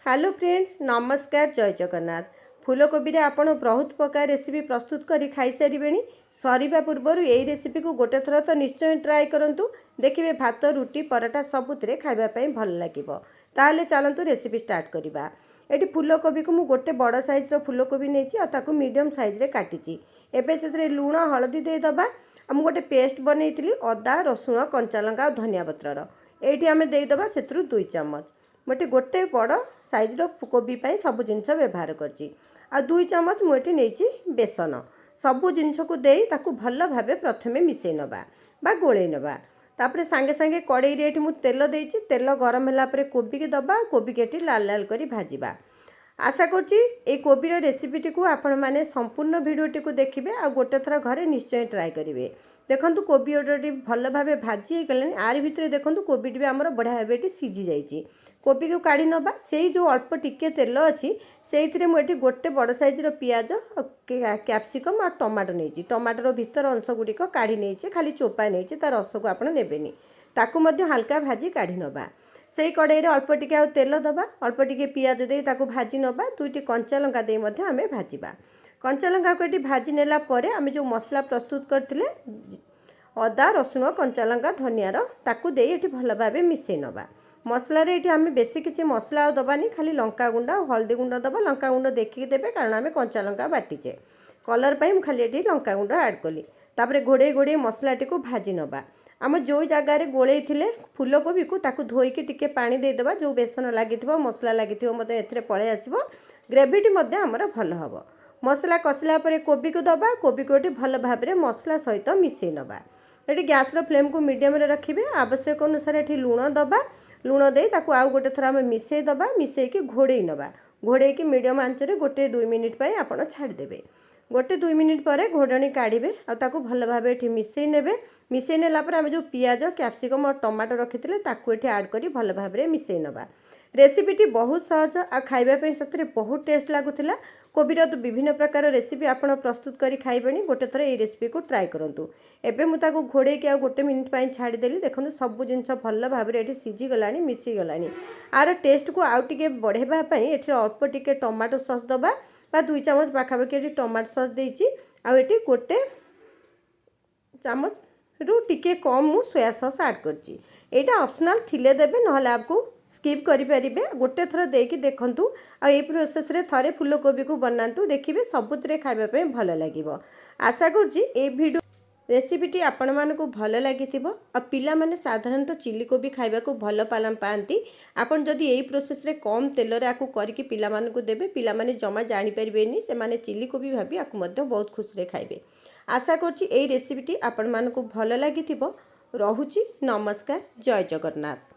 Hello friends, नमस्कार। जय जगन्नाथ। फूलकोबी रे आपण बहुत प्रकार रेसिपी प्रस्तुत करी खाई सारे। सरीबा पूर्वर यही रेसिपी को गोटे थर तो निश्चय ट्राए करंतु। देखिए भात रुटी पराठा सबुतिरे खाइबा पई भल लागिबो। ताहले चलंतु रेसिपी स्टार्ट करिबा। एटी फूलकोबी को मु गोटे बड़ साइज रो फूलकोबी नेची आ ताकू मीडियम साइज रे काटिची। एबे सेतरे लूण हळदी दे दबा। हम गोटे पेस्ट बनैतिली अदा रसुण कंचा लंका धनिया पत्रर। एटी आमे दे दबा सेतरु 2 चम्मच। मोटे गोटे बड़ साइज रो कोबी पाई सब जिनस व्यवहार करची। आ 2 चम्मच मुठी नेची बेसन। सबु जिनस को देई ताकू भल भाबे प्रथमे मिसै नबा बा गोळै नबा। तापरे सांगे सांगे कड़ाई रे एठी मु तेल देइची। तेल गरम होला परे कोबी के दबा। कोबी के एठी लाल लाल करी भाजीबा। आशा करची ए कोबी रो रेसिपीटी को आपण माने संपूर्ण वीडियोटी को देखिबे आ गोटे थरा घरे निश्चय ट्राई करिवे। देखंतु कोबी ओडटी भल भाबे भाजी गलेनी। आरि भितरे देखंतु कोबीटी भी हमर बढ़िया भाबेटी सिझी जाईची। कोबी को काढ़ी नबा। से जो अल्प टिके तेल अच्छी से मुझे गोटे बड़ साइज पियाज कैप्सिकम और टमाटो नहीं। टमाटर भीतर अंश गुड़िक काढ़ी नहीं, खाली चोपा नहीं, तार रस को आपड़ नेबेनी। ताकू मध्य हल्का भाजी काढ़ी नबा। से कड़ाई रे अल्प टिके आ तेल दबा। अल्प टिके पियाज दे ताकू भाजी नबा। 2टी कंचा लंका दे मध्य आमे भाजीबा। कंचा लंका को एटी भाजी नेला परे आमे जो मसला प्रस्तुत करथिले अदा रसुण कंचा लंका धनियार ताकू दे एटी भल भाबे मिसै नबा। मसला रे एठी आमे बेसी किछि मसला दबानी, खाली लंका गुंडा हल्दी गुंडा दबा। लंका गुंडा देखिक देबे कारण आमे कंचा लंका बाटीचे। कलर पाई मु खाली एठी लंका गुंडा ऐड कली। तापरे घोड़े घोड़े मसलाटी को भाजी नबा। आम जो जगार गोले थिले फूलकोबी को ताकू धोईकी टिके पानी दे दबा। जो बेसन लागिथिबो मसला लागिथिबो मते एथरे पळे आसीबो। ग्रेवीटी मध्ये हमर भल हबो। मसला कसिला परे कोबी को दबा। कोबी को एठी भल भाबरे मसला सहित मिसै नबा। एठी गैस रो फ्लेम को मीडियम रे रखिबे। आवश्यक अनुसार एठी लूण दबा। लूण दे ताकू आउ गोटे थर आम मिसै दबा। मिसैकी घोड़े नबा। घोड़े मीडियम आंच रे गोटे 2 मिनिट पाई आपण छाड़ी देबे। गोटे 2 मिनिट परे घोड़णी काढ़े आ ताकू भल भाबे एठी मिसै नेबे। मिसै नेला पर आम जो पियाज कैप्सिकम और टमाटो रखिथिले ताकू एठी ऐड करी भल भाबे मिसै नबा। रेसिपीटी बहुत सहज आ खाइबा पई सतरे बहुत टेस्ट लागुथिला। कोबीर तो विभिन्न प्रकार रेसिपी आपण प्रस्तुत करी खाइबेनी। गोटे थर ए रेसिपी को ट्राई करंतु। एबे मु ताकू घोड़े के आ गोटे मिनिट पाई छाड़ी देली। देखंतु सब जिनस भल भाबे एठी सिझी गलानी, मिसि गलानी। आर टेस्ट को आउ टिके बढ़ेबा पई एठी अल्प टिके टमाटो सॉस दबा बा 2 चम्मच पाखापाखि एठी टमाटो सॉस देइची। आ एठी गोटे चम्मच रु टिके कम मु सोया सॉस ऐड करची। एटा ऑप्शनल थिले देबे, नहले आपको स्किप करि परिबे। गोटे थर देकी देखंतु आ ए प्रोसेस रे थरे फूलकोबी को बनांतु। देखिबे सबुतरे खाइबा पे भल लागिबो। आशा करची ए वीडियो रेसिपीटी आपण मानकु भल लागिथिबो। आ पिला माने साधारणतः चिली कोबी खाइबा को भल पाती। आपण जदि एई प्रोसेस रे कम तेल रे आकु करिकि पिला मानकु देबे, पिला माने जमा जानि परिबेनी। से माने चिली कोबी भाबी आकु मध्य बहुत खुश रे खाइबे। आशा करची एई रेसिपीटी आपण मानकु भल लागिथिबो। रहुची नमस्कार। जय जगन्नाथ।